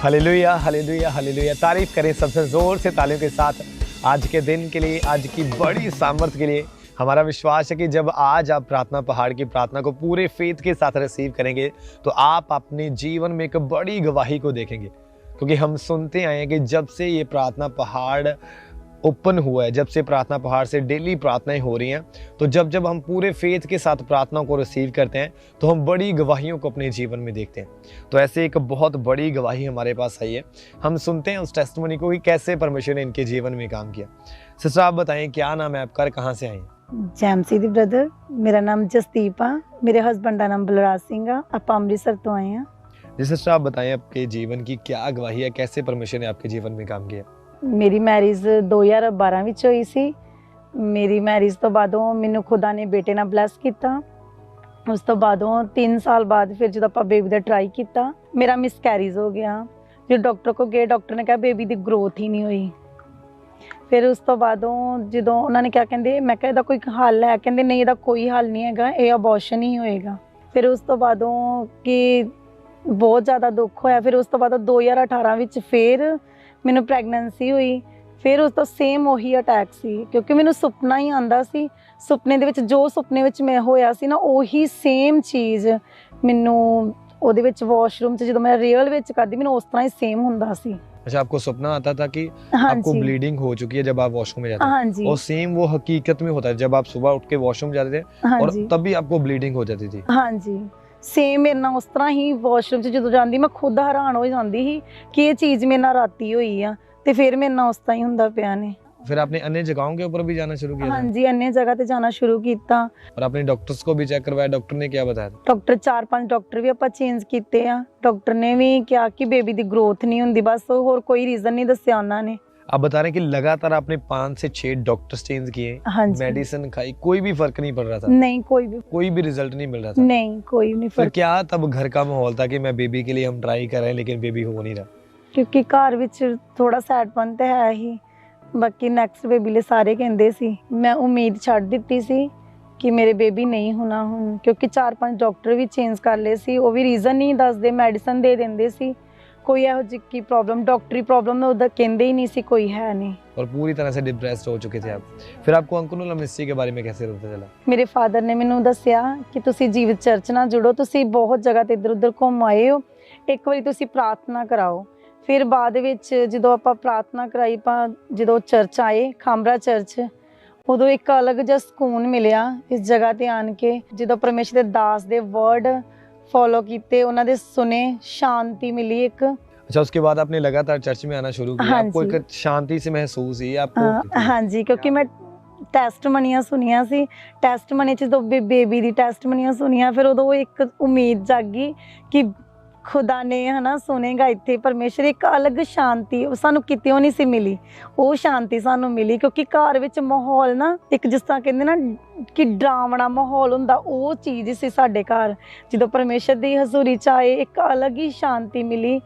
Hallelujah hallelujah hallelujah. तारीफ करें सबसे जोर से तालियों के साथ आज के दिन के लिए, आज की बड़ी सामर्थ के लिए। हमारा विश्वास है कि जब आज आप प्रार्थना पहाड़ की प्रार्थना को पूरे फेथ के साथ रिसीव करेंगे तो आप अपने जीवन में एक बड़ी गवाही को देखेंगे। क्योंकि हम सुनते आए हैं कि जब से ये प्रार्थना पहाड़ ओपन हुआ है, जब से प्रार्थना पहाड़ से डेली प्रार्थनाएं हो रही हैं, तो जब हम पूरे फेथ के साथ प्रार्थना को रिसीव करते हैं तो हम बड़ी गवाहियों को अपने जीवन में देखते हैं। तो ऐसे एक बहुत बड़ी गवाही हमारे पास आई है। हम सुनते हैं उस टेस्टिमनी को कि कैसे परमेश्वर ने इनके जीवन में काम किया। सिस्टर आप बताएं, क्या नाम है आपका, कहाँ से आए हैं? ਜੈਮਸੀ ਦੀ ਬ੍ਰਦਰ, ਮੇਰਾ ਨਾਮ ਜਸਦੀਪ ਆ, ਮੇਰੇ ਹਸਬੰਡ ਦਾ ਨਾਮ ਬਲਰਾਜ ਸਿੰਘ ਆ, ਆਪਾਂ ਅੰਮ੍ਰਿਤਸਰ ਤੋਂ ਆਏ ਆ। जी सिस्टर आप बताएं आपके जीवन की क्या गवाही है, कैसे परमेश्वर ने आपके जीवन में काम किया? ਮੇਰੀ ਮੈਰਿਜ 2012 ਵਿੱਚ ਹੋਈ ਸੀ। ਮੇਰੀ ਮੈਰਿਜ ਤੋਂ ਬਾਅਦੋਂ ਮੈਨੂੰ ਖੁਦਾ ਨੇ ਬੇਟੇ ਨਾਲ ਬਲੈਸ ਕੀਤਾ। ਉਸ ਤੋਂ ਬਾਅਦੋਂ 3 ਸਾਲ ਬਾਅਦ ਫਿਰ ਜਦੋਂ ਆਪਾਂ ਬੇਬੀ ਦਾ ਟਰਾਈ ਕੀਤਾ, ਮੇਰਾ ਮਿਸਕੈਰੀਜ਼ ਹੋ ਗਿਆ। ਜਦੋਂ ਡਾਕਟਰ ਕੋਲ ਗਏ, ਡਾਕਟਰ ਨੇ ਕਿਹਾ ਬੇਬੀ ਦੀ ਗਰੋਥ ਹੀ ਨਹੀਂ ਹੋਈ। ਫਿਰ ਉਸ ਤੋਂ ਬਾਅਦੋਂ ਜਦੋਂ ਉਹਨਾਂ ਨੇ ਕਿਹਾ, ਕਹਿੰਦੇ ਮੈਂ ਕਿਹਾ ਇਹਦਾ ਕੋਈ ਹੱਲ ਹੈ, ਕਹਿੰਦੇ ਨਹੀਂ ਇਹਦਾ ਕੋਈ ਹੱਲ ਨਹੀਂ ਹੈਗਾ, ਇਹ ਅਬੋਰਸ਼ਨ ਹੀ ਹੋਏਗਾ। ਫਿਰ ਉਸ ਤੋਂ ਬਾਅਦੋਂ ਕਿ ਬਹੁਤ ਜ਼ਿਆਦਾ ਦੁੱਖ ਹੋਇਆ। ਫਿਰ ਉਸ ਤੋਂ ਬਾਅਦ 2018 ਵਿੱਚ ਫਿਰ ਮੈਨੂੰ ਪ੍ਰੈਗਨੈਂਸੀ ਹੋਈ। ਫਿਰ ਉਸ ਤੋਂ ਸੇਮ ਉਹੀ ਅਟੈਕ ਸੀ, ਕਿਉਂਕਿ ਮੈਨੂੰ ਸੁਪਨਾ ਹੀ ਆਉਂਦਾ ਸੀ। ਸੁਪਨੇ ਦੇ ਵਿੱਚ ਜੋ ਸੁਪਨੇ ਵਿੱਚ ਮੈਂ ਹੋਇਆ ਸੀ ਨਾ, ਉਹੀ ਸੇਮ ਚੀਜ਼ ਮੈਨੂੰ ਉਹਦੇ ਵਿੱਚ ਵਾਸ਼ਰੂਮ 'ਚ ਜਦੋਂ ਮੈਂ ਰੀਅਲ ਵਿੱਚ ਕਰਦੀ, ਮੈਨੂੰ ਉਸ ਤਰ੍ਹਾਂ ਹੀ ਸੇਮ ਹੁੰਦਾ ਸੀ। अच्छा, आपको सपना आता था कि हाँ आपको जी, ब्लीडिंग हो चुकी है जब आप वॉशरूम में जाते हाँ हैं, जी, और सेम वो हकीकत में होता है जब आप सुबह उठ के वॉशरूम जाते थे हाँ और जी, तब भी आपको ब्लीडिंग हो जाती थी। हाँ जी। ਸੇਮ ਮੇਰੇ ਨਾਲ ਉਸ ਤਰ੍ਹਾਂ ਹੀ ਵਾਸ਼ਰੂਮ 'ਚ ਜਦੋਂ ਜਾਂਦੀ, ਮੈਂ ਖੁਦ ਹੈਰਾਨ ਹੋ ਜਾਂਦੀ ਸੀ ਕਿ ਇਹ ਚੀਜ਼ ਮੇਰੇ ਨਾਲ ਰਾਤੀ ਹੋਈ ਆ, ਤੇ ਫਿਰ ਮੇਰੇ ਨਾਲ ਉਸ ਤਰ੍ਹਾਂ ਹੀ ਹੁੰਦਾ ਪਿਆ ਨੇ। फिर आपने अन्य जगहों के ऊपर भी जाना शुरू किया था? ਹਾਂਜੀ, अन्य जगह ਤੇ ਜਾਣਾ ਸ਼ੁਰੂ ਕੀਤਾ। और आपने डॉक्टर्स को भी चेक करवाया, डॉक्टर ने क्या बताया था? ਡਾਕਟਰ 4-5 ਡਾਕਟਰ ਵੀ ਆਪਾਂ ਚੇਂਜ ਕੀਤੇ ਆ। ਡਾਕਟਰ ਨੇ ਵੀ ਕਿਹਾ ਕਿ ਬੇਬੀ ਦੀ ਗਰੋਥ ਨਹੀਂ ਹੁੰਦੀ, ਬਸ ਹੋਰ ਕੋਈ ਰੀਜ਼ਨ ਨਹੀਂ ਦੱਸਿਆ ਉਹਨਾਂ ਨੇ। आप बता रहे हैं कि लगातार आपने 5 से 6 डॉक्टर्स चेंज किए, ਹਾਂਜੀ, मेडिसिन खाई, कोई भी फर्क नहीं पड़ रहा था, ਨਹੀਂ कोई भी रिजल्ट नहीं मिल रहा था। ਨਹੀਂ ਕੋਈ ਨਹੀਂ फिर फर्क, क्या तब घर का माहौल था कि मैं बेबी के लिए हम ट्राई कर रहे हैं लेकिन बेबी हो नहीं रहा? ਕਿਉਂਕਿ ਘਰ ਵਿੱਚ ਥੋੜਾ ਸੈਡਪਨ ਤੇ ਹੈ ਹੀ। ਬਾਕੀ ਨੈਕਸਟ ਬੇਬੀ ਲਈ ਸਾਰੇ ਕਹਿੰਦੇ ਸੀ। ਮੈਂ ਉਮੀਦ ਛੱਡ ਦਿੱਤੀ ਸੀ ਕਿ ਮੇਰੇ ਬੇਬੀ ਨਹੀਂ ਹੋਣਾ ਹੁਣ, ਕਿਉਂਕਿ 4-5 ਡਾਕਟਰ ਵੀ ਚੇਂਜ ਕਰ ਲਏ ਸੀ। ਉਹ ਵੀ ਰੀਜ਼ਨ ਨਹੀਂ ਦੱਸਦੇ, ਮੈਡੀਸਨ ਦੇ ਦਿੰਦੇ ਸੀ। ਕੋਈ ਇਹੋ ਜਿਹੀ ਕੀ ਪ੍ਰੋਬਲਮ, ਡਾਕਟਰੀ ਪ੍ਰੋਬਲਮ ਉਹਦਾ ਕਹਿੰਦੇ ਹੀ ਨਹੀਂ ਸੀ, ਕੋਈ ਹੈ ਨਹੀਂ। और पूरी तरह से डिप्रेस्ड हो चुके थे आप। फिर आपको अंकुर एमनेस्टी के बारे में कैसे पता चला? ਮੇਰੇ ਫਾਦਰ ਨੇ ਮੈਨੂੰ ਦੱਸਿਆ ਕਿ ਤੁਸੀਂ ਜੀਵਿਤ ਚਰਚ ਨਾਲ ਜੁੜੋ, ਤੁਸੀਂ ਬਹੁਤ ਜਗ੍ਹਾ ਤੇ ਇੱਧਰ ਉੱਧਰ ਘੁੰਮ ਆਏ ਹੋ, ਇੱਕ ਵਾਰੀ ਤੁਸੀਂ ਪ੍ਰਾਰਥਨਾ ਕਰਾਓ। ਫਿਰ ਬਾਅਦ ਵਿੱਚ ਜਦੋਂ ਆਪਾਂ ਪ੍ਰਾਰਥਨਾ ਕਰਾਈ, ਆਪਾਂ ਜਦੋਂ ਚਰਚ ਆਏ, ਖਾਂਬਰਾ ਚਰਚ, ਉਦੋਂ ਇੱਕ ਅਲੱਗ ਜਿਹਾ ਸਕੂਨ ਮਿਲਿਆ ਇਸ ਜਗ੍ਹਾ ਤੇ ਆਣ ਕੇ। ਜਦੋਂ ਪਰਮੇਸ਼ਰ ਦੇ ਦਾਸ ਦੇ ਵਰਡ ਫੋਲੋ ਕੀਤੇ, ਉਹਨਾਂ ਦੇ ਸੁਨੇ, ਸ਼ਾਂਤੀ ਮਿਲੀ ਇੱਕ। अच्छा, उसके बाद आपने लगातार चर्च में आना शुरू किया, हाँ आपको जी। एक शांति से महसूस हुई आपको? ਹਾਂਜੀ, ਕਿਉਂਕਿ ਮੈਂ ਟੈਸਟਮਨੀਆਂ ਸੁਣੀਆਂ ਸੀ। ਟੈਸਟਮਨੀ 'ਚ ਜਦੋਂ ਬੇਬੀ ਦੀ ਟੈਸਟਮਨੀਆਂ ਸੁਣੀਆਂ, ਫਿਰ ਉਦੋਂ ਇੱਕ ਉਮੀਦ ਜਾਗੀ ਕਿ ਖੁਦਾ ਨੇ ਹਨਾ ਸੁਣੇਗਾ ਇੱਥੇ। ਪਰਮੇਸ਼ਰ ਇੱਕ ਅਲੱਗ ਸ਼ਾਂਤੀ ਉਹ ਸਾਨੂੰ ਕਿਤਿਓਂ ਨਹੀਂ ਸੀ ਮਿਲੀ, ਉਹ ਸ਼ਾਂਤੀ ਸਾਨੂੰ ਮਿਲੀ। ਕਿਉਂਕਿ ਘਰ ਵਿੱਚ ਮਾਹੌਲ ਨਾ ਇੱਕ ਜਿਸ ਤਰ੍ਹਾਂ ਕਹਿੰਦੇ ਨਾ ਕਿ ਡਰਾਵਣਾ ਮਾਹੌਲ ਹੁੰਦਾ, ਉਹ ਚੀਜ਼ ਸੀ ਸਾਡੇ ਘਰ। ਜਦੋਂ ਪਰਮੇਸ਼ਰ ਦੀ ਹਜ਼ੂਰੀ 'ਚ ਆਏ, ਇੱਕ ਅਲੱਗ ਹੀ ਸ਼ਾਂਤੀ ਮਿਲੀ।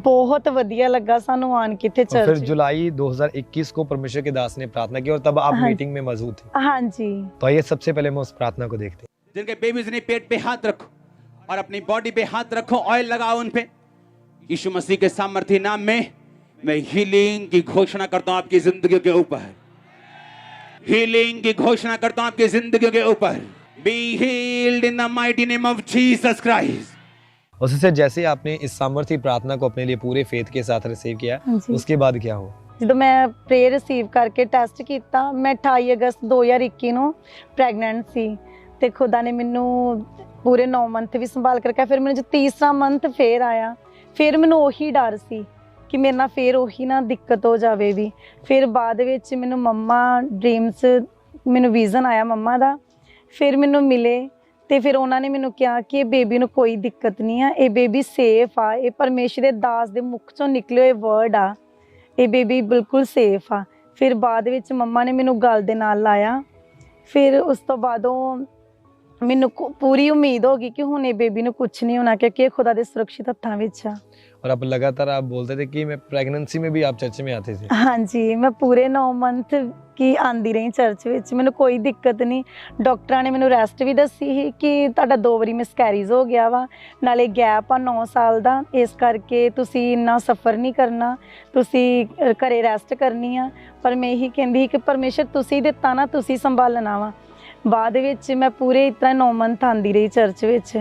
बहुत ਵਧੀਆ ਲੱਗਾ ਸਾਨੂੰ ਆਣ ਕੇ ਇੱਥੇ और फिर ਚਰਚ। जुलाई 2021 को परमेश्वर के दास ने प्रार्थना की और तब आप हाँ। मीटिंग में मौजूद थे। ਹਾਂਜੀ, तो आइए सबसे पहले हम उस प्रार्थना को देखते हैं। जिनके बेबीज ने पेट पे हाथ रखो और अपनी बॉडी पे हाथ रखो, ऑयल लगाओ उन पे। यीशु मसीह के सामर्थ्य नाम में मैं हीलिंग की घोषणा करता हूं आपकी जिंदगी के ऊपर। हीलिंग की घोषणा करता हूं आपकी जिंदगी के ऊपर। Be healed in the mighty name of Jesus Christ. और उससे जैसे आपने इस सामर्थ्य प्रार्थना को अपने लिए पूरे फेथ के साथ रिसीव किया, ਹਾਂਜੀ। उसके बाद क्या हुआ? ਜਦੋਂ ਮੈਂ ਪ੍ਰੇਅਰ ਰਿਸੀਵ ਕਰਕੇ ਟੈਸਟ ਕੀਤਾ, ਮੈਂ 28 ਅਗਸਤ 2021 ਨੂੰ ਪ੍ਰੈਗਨੈਂਟ ਸੀ। ਤੇ ਖੁਦਾ ਨੇ ਮੈਨੂੰ ਪੂਰੇ 9 ਮੰਥ ਵੀ ਸੰਭਾਲ ਕੇ ਰੱਖਿਆ। ਫਿਰ ਮੈਨੂੰ ਜੋ ਤੀਸਰਾ ਮੰਥ ਫੇਰ ਆਇਆ, ਫਿਰ ਮੈਨੂੰ ਉਹੀ ਡਰ ਸੀ ਕਿ ਮੇਰੇ ਨਾਲ ਫੇਰ ਉਹੀ ਨਾ ਦਿੱਕਤ ਹੋ ਜਾਵੇ ਵੀ। ਫਿਰ ਬਾਅਦ ਵਿੱਚ ਮੈਨੂੰ ਮੰਮਾ ਡ੍ਰੀਮਸ, ਮੈਨੂੰ ਵਿਜ਼ਨ ਆਇਆ ਮੰਮਾ ਦਾ, ਫਿਰ ਮੈਨੂੰ ਮਿਲੇ ਤੇ ਫਿਰ ਉਹਨਾਂ ਨੇ ਮੈਨੂੰ ਕਿਹਾ ਕਿ ਇਹ ਬੇਬੀ ਨੂੰ ਕੋਈ ਦਿੱਕਤ ਨਹੀਂ ਆ, ਇਹ ਬੇਬੀ ਸੇਫ ਆ, ਇਹ ਪਰਮੇਸ਼ਰ ਦੇ ਦਾਸ ਦੇ ਮੁਖ ਚੋਂ ਨਿਕਲੇ ਹੋਏ ਵਰਡ ਆ, ਇਹ ਬੇਬੀ ਬਿਲਕੁਲ ਸੇਫ ਆ। ਫਿਰ ਬਾਅਦ ਵਿੱਚ ਮੰਮਾ ਨੇ ਮੈਨੂੰ ਗਲ ਦੇ ਨਾਲ ਲਾਇਆ। ਫਿਰ ਉਸ ਤੋਂ ਬਾਅਦੋਂ ਮੈਨੂੰ ਪੂਰੀ ਉਮੀਦ ਹੋ ਗਈ ਕਿ ਹੁਣ ਇਹ ਬੇਬੀ ਨੂੰ ਕੁਝ ਨਹੀਂ ਹੋਣਾ, ਕਿਉਂਕਿ ਇਹ ਖੁਦਾ ਦੇ ਸੁਰੱਖਿਅਤ ਹੱਥਾਂ ਵਿੱਚ ਆ। और आप लगातार आप बोलते थे कि मैं प्रेगनेंसी में भी आप चर्च में आते थे। हाँ जी, मैं पूरे 9 ਮੰਥ ਕੀ ਆਂਦੀ ਰਹੀ ਚਰਚ ਵਿੱਚ, ਮੈਨੂੰ ਕੋਈ ਦਿੱਕਤ ਨਹੀਂ। ਡਾਕਟਰਾਂ ਨੇ ਮੈਨੂੰ ਰੈਸਟ ਵੀ ਦੱਸੀ ਸੀ ਕਿ ਤੁਹਾਡਾ 2 ਵਾਰੀ ਮਿਸਕੈਰੀਜ਼ ਹੋ ਗਿਆ ਵਾ, ਨਾਲੇ ਗੈਪ ਆ 9 ਸਾਲ ਦਾ, ਇਸ ਕਰਕੇ ਤੁਸੀਂ ਇੰਨਾ ਸਫਰ ਨਹੀਂ ਕਰਨਾ, ਤੁਸੀਂ ਘਰੇ ਰੈਸਟ ਕਰਨੀ ਆ। ਪਰ ਮੈਂ ਇਹੀ ਕਹਿੰਦੀ ਸੀ ਕਿ ਪਰਮੇਸ਼ਰ ਤੁਸੀਂ ਦਿੱਤਾ ਨਾ, ਤੁਸੀਂ ਸੰਭਾਲਣਾ ਵਾ। ਬਾਅਦ ਵਿੱਚ ਮੈਂ ਪੂਰੇ ਇਸ ਤਰ੍ਹਾਂ 9 ਮੰਥ ਆਂਦੀ ਰਹੀ ਚਰਚ ਵਿੱਚ।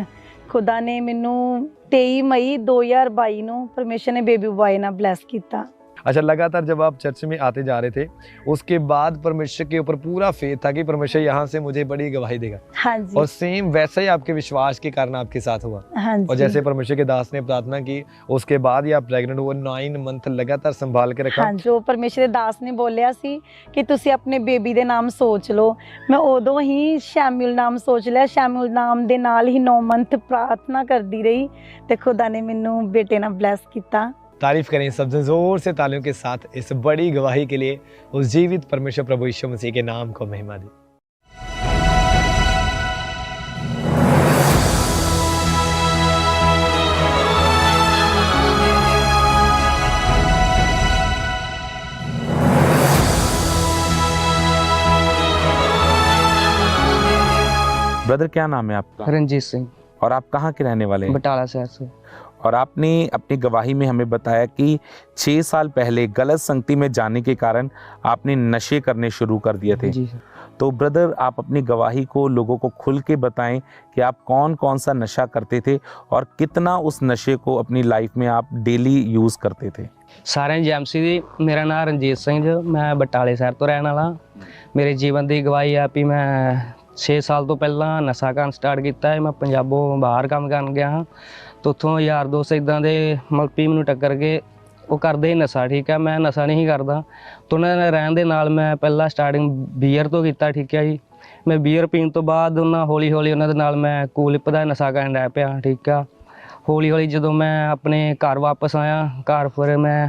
ਖੁਦਾ ਨੇ ਮੈਨੂੰ 23 ਮਈ 2022 ਨੂੰ ਪਰਮੇਸ਼ਰ ਨੇ ਬੇਬੀ ਬॉय ਨਾਲ ਬਲੈਸ ਕੀਤਾ। अच्छा, लगातार जब आप चर्च में आते जा रहे थे, उसके बाद परमेश्वर के ऊपर पूरा फेथ था कि परमेश्वर यहाँ से मुझे बड़ी गवाही देगा, हाँ जी, और सेम वैसा ही आपके विश्वास के कारण आपके साथ हुआ। हाँ और जी, जैसे परमेश्वर के दास ने प्रार्थना की, उसके बाद ही आप प्रेग्नेंट हुए, 9 मंथ लगातार संभाल के रखा। हाँ, जो परमेश्वर ਦੇ ਦਾਸ ਨੇ ਬੋਲਿਆ ਸੀ ਕਿ ਤੁਸੀਂ ਆਪਣੇ ਬੇਬੀ ਦੇ ਨਾਮ ਸੋਚ ਲਓ, ਮੈਂ ਉਦੋਂ ਹੀ ਸ਼ੈਮੂਅਲ ਨਾਮ ਸੋਚ ਲਿਆ। ਸ਼ੈਮੂਅਲ ਨਾਮ ਦੇ ਨਾਲ ਹੀ 9 ਮੰਥ ਪ੍ਰਾਰਥਨਾ ਕਰਦੀ ਰਹੀ ਤੇ ਖੁਦਾ ਨੇ ਮੈਨੂੰ ਬੇਟੇ ਨਾਲ ਬਲੈਸ ਕੀਤਾ। तारीफ करें सबसे जोर से तालियों के साथ इस बड़ी गवाही के लिए। उस जीवित परमेश्वर प्रभु यीशु मसीह के नाम को महिमा दी। ब्रदर, क्या नाम है आपका? रंजीत सिंह, और आप कहाँ के रहने वाले हैं? बटाला शहर से। और आपने अपनी गवाही में हमें बताया कि 6 साल पहले गलत संगति में जाने के कारण आपने नशे करने शुरू कर दिए थे। जी सर। तो ब्रदर, आप अपनी गवाही को लोगों को खुल के बताएं कि आप कौन कौन सा नशा करते थे और कितना उस नशे को अपनी लाइफ में आप डेली यूज़ करते थे। सारे जैमसी दी, मेरा नाम रंजीत सिंह जी, मैं बटाले शहर तो रहने वाला। मेरे जीवन की गवाही है भी मैं 6 साल तो पहला नशा करना स्टार्ट किया है। मैं पंजाबों बाहर काम कर गया हाँ, तो उत्थों यार दोस्त इदां दे मतलब भी मैनूं टक्कर के वो करते ही नशा। ठीक है, मैं नशा नहीं करता, तो उन्होंने रहन दे नाल मैं पहला स्टार्टिंग बीयर तो किया। ठीक है जी, मैं बीयर पीण तो बाद उन्होंने हौली हौली उन्होंने नाल मैं कूलिप दा नशा करन लग पिया। ठीक है, हौली हौली जो मैं अपने घर वापस आया, घर फिर मैं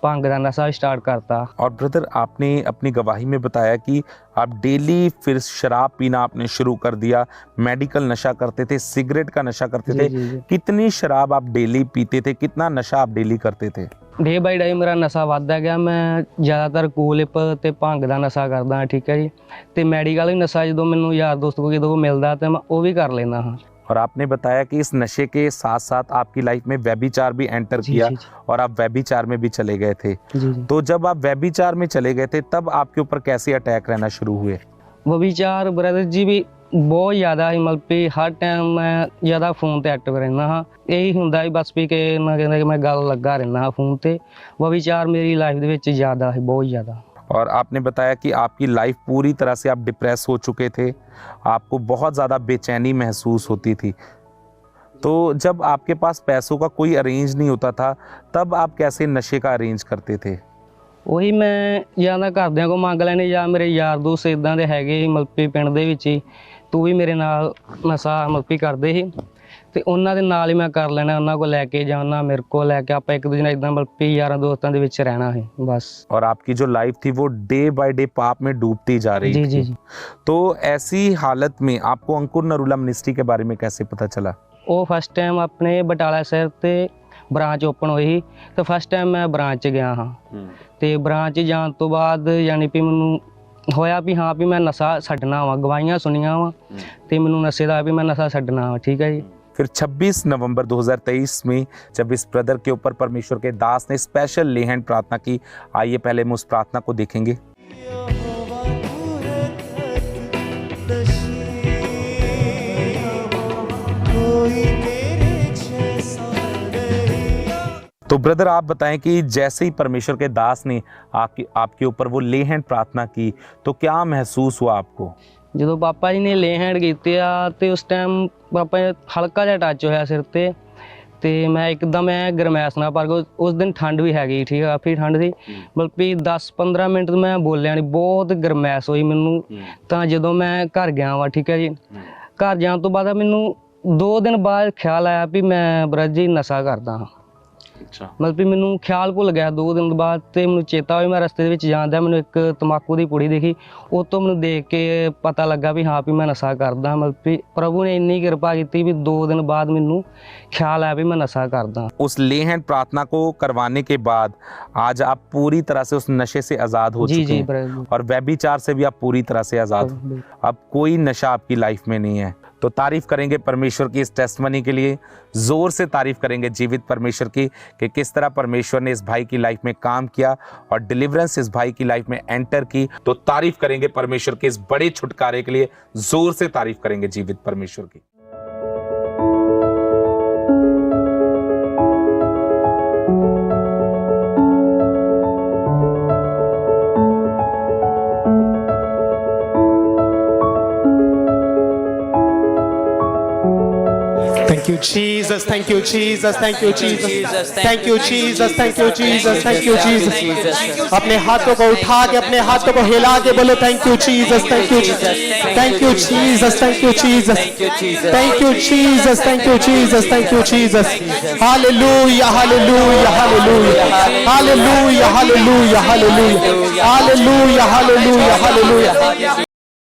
भंग का नशा स्टार्ट करता। और ब्रदर, आपने अपनी गवाही में बताया कि आप डेली फिर शराब पीना आपने शुरू कर दिया, मेडिकल नशा करते थे, सिगरेट का नशा करते थे। जी। कितनी शराब आप डेली पीते थे, कितना नशा आप डेली करते थे? डे बाई डे मेरा नशा वधदा गया। मैं ज़्यादातर कूलिप ते भंग का नशा करदा। ठीक है जी, तो मैडिकल भी नशा जो मैनूं यार दोस्त को कितों मिलता तो मैं वो भी कर लेना हाँ। और आपने बताया कि इस नशे के साथ साथ आपकी लाइफ में व्यभिचार भी एंटर किया, जी। और आप व्यभिचार में भी चले गए थे। जी। तो जब आप व्यभिचार में चले गए थे, तब आपके ऊपर कैसे अटैक रहना शुरू हुए? वो विचार ब्रदर जी भी बहुत ज़्यादा ही मतलब भी हर टाइम मैं ज़्यादा फोन ते एक्टिव रहना हाँ। यही हुंदा ही बस भी कि ना कहना कि मैं गल लगा रहना हाँ फोन ते। वो विचार मेरी लाइफ दे विच ज़्यादा है, बहुत ज़्यादा। और आपने बताया कि आपकी लाइफ पूरी तरह से आप डिप्रेस हो चुके थे, आपको बहुत ज़्यादा बेचैनी महसूस होती थी। तो जब आपके पास पैसों का कोई अरेंज नहीं होता था, तब आप कैसे नशे का अरेंज करते थे? ਉਹੀ ਮੈਂ ਜਾਂ ਤਾਂ ਘਰਦਿਆਂ ਕੋ ਮੰਗ ਲੈਣੇ ਜਾਂ ਮੇਰੇ ਯਾਰ ਦੋਸਤ ਇਦਾਂ ਦੇ ਹੈਗੇ ਸੀ ਮਲਪੀ ਪਿੰਡ ਦੇ ਵਿੱਚ ਹੀ, ਤੂੰ ਵੀ ਮੇਰੇ ਨਾਲ ਨਸ਼ਾ ਮਲਪੀ ਕਰਦੇ ਸੀ ਤੇ ਉਹਨਾਂ ਦੇ ਨਾਲ ਹੀ ਮੈਂ ਕਰ ਲੈਣਾ, ਉਹਨਾਂ ਕੋਲ ਲੈ ਕੇ ਜਾਂ ਉਹਨਾਂ ਮੇਰੇ ਕੋਲ ਲੈ ਕੇ ਆਪਾਂ ਇੱਕ ਦੂਜੇ ਨਾਲ ਇਦਾਂ ਮਲਪੀ ਯਾਰਾਂ ਦੋਸਤਾਂ ਦੇ ਵਿੱਚ ਰਹਿਣਾ ਹੈ बस। और आपकी जो लाइफ थी वो डे बाय डे पाप में डूबती जा रही जी थी। जी। तो ऐसी हालत में आपको अंकुर नरूला मिनिस्ट्री के बारे में कैसे पता चला? ਉਹ ਫਸਟ ਟਾਈਮ ਆਪਣੇ ਬਟਾਲਾ ਸ਼ਹਿਰ ਤੇ ਬ੍ਰਾਂਚ ਓਪਨ ਹੋਈ ਤੇ ਫਸਟ ਟਾਈਮ ਮੈਂ ਬ੍ਰਾਂਚ 'ਚ ਗਿਆ ਹਾਂ ਤੇ ਬ੍ਰਾਂਚ 'ਚ ਜਾਣ ਤੋਂ ਬਾਅਦ ਯਾਨੀ ਵੀ ਮੈਨੂੰ ਹੋਇਆ ਵੀ ਹਾਂ ਵੀ ਮੈਂ ਨਸ਼ਾ ਛੱਡਣਾ ਵਾ, ਗਵਾਹੀਆਂ ਸੁਣੀਆਂ ਵਾ ਤੇ ਮੈਨੂੰ ਨਸ਼ੇ ਦਾ ਵੀ ਮੈਂ ਨਸ਼ਾ ਛੱਡਣਾ ਵਾ। ठीक है जी। फिर 26 नवंबर 2023 में जब इस ब्रदर के ऊपर परमेश्वर के दास ने स्पेशल ले हैंड प्रार्थना की, आइए पहले हम उस प्रार्थना को देखेंगे। तो ब्रदर, आप बताएं कि जैसे ही परमेश्वर के दास ने आपके ऊपर वो ले हैंड प्रार्थना की, तो क्या महसूस हुआ आपको? ਜਦੋਂ ਪਾਪਾ ਜੀ ਨੇ ਲੇ ਹੈਂਡ ਕੀਤੇ ਆ ਤੇ ਉਸ ਟਾਈਮ ਪਾਪਾ ਹਲਕਾ ਜਿਹਾ ਟੱਚ ਹੋਇਆ ਸਿਰ ਤੇ ਤੇ ਮੈਂ ਇੱਕਦਮ ਗਰਮੈਸ਼ ਨਾਲ ਪਰ ਉਸ ਦਿਨ ਠੰਡ ਵੀ ਹੈਗੀ। ਠੀਕ ਆ, ਕਾਫੀ ਠੰਡ ਸੀ, ਬਲਕਿ 10-15 ਮਿੰਟ ਮੈਂ ਬੋਲਿਆ ਨਹੀਂ, ਬਹੁਤ ਗਰਮੈਸ਼ ਹੋਈ ਮੈਨੂੰ। ਤਾਂ ਜਦੋਂ ਮੈਂ ਘਰ ਗਿਆ ਵਾ, ਠੀਕ ਹੈ ਜੀ, ਘਰ ਜਾਣ ਤੋਂ ਬਾਅਦ ਮੈਨੂੰ 2 ਦਿਨ ਬਾਅਦ ਖਿਆਲ ਆਇਆ ਵੀ ਮੈਂ ਬ੍ਰਜ ਜੀ ਨਸ਼ਾ ਕਰਦਾ ਹਾਂ। ਅੱਛਾ ਮਤਲਬ ਵੀ ਮੈਨੂੰ ਖਿਆਲ ਭੁੱਲ ਗਿਆ 2 ਦਿਨ ਬਾਅਦ ਤੇ ਮੈਨੂੰ ਚੇਤਾ ਹੋਇਆ ਮੈਂ ਰਸਤੇ ਦੇ ਵਿੱਚ ਜਾਂਦਾ ਮੈਨੂੰ ਇੱਕ ਤੰਬਾਕੂ ਦੀ ਪੁੜੀ ਦਿਖੀ ਉਹ ਤੋਂ ਮੈਨੂੰ ਦੇਖ ਕੇ ਪਤਾ ਲੱਗਾ ਵੀ ਹਾਂ ਵੀ ਮੈਂ ਨਸ਼ਾ ਕਰਦਾ ਮਤਲਬ ਵੀ ਪ੍ਰਭੂ ਨੇ ਇੰਨੀ ਕਿਰਪਾ ਕੀਤੀ ਵੀ 2 दिन बाद ਮੈਨੂੰ ਖਿਆਲ ਆਇਆ ਵੀ ਮੈਂ ਨਸ਼ਾ ਕਰਦਾ। उस ले हैंड प्रार्थना को करवाने के बाद आज आप पूरी तरह से उस नशे से आज़ाद हो जी चुके जी हैं प्रभु। और व्यभिचार से भी आप पूरी तरह से आज़ाद हो। अब कोई नशा आपकी लाइफ में नहीं है। तो तारीफ करेंगे परमेश्वर की इस टेस्टमनी के लिए, जोर से तारीफ करेंगे जीवित परमेश्वर की कि किस तरह परमेश्वर ने इस भाई की लाइफ में काम किया और डिलीवरेंस इस भाई की लाइफ में एंटर की। तो तारीफ करेंगे परमेश्वर के इस बड़े छुटकारे के लिए, जोर से तारीफ करेंगे जीवित परमेश्वर की। Thank you, Jesus. Thank you, Jesus. Thank you, Jesus. Thank you, Jesus. Thank you, Jesus. Thank you, Jesus. अपने हाथों को उठा के अपने हाथों को हिला के बोलो thank you Jesus, thank you, thank you Jesus, thank you Jesus, thank you Jesus, thank you Jesus, thank you Jesus. Hallelujah, hallelujah, hallelujah, hallelujah, hallelujah, hallelujah, hallelujah, hallelujah, hallelujah,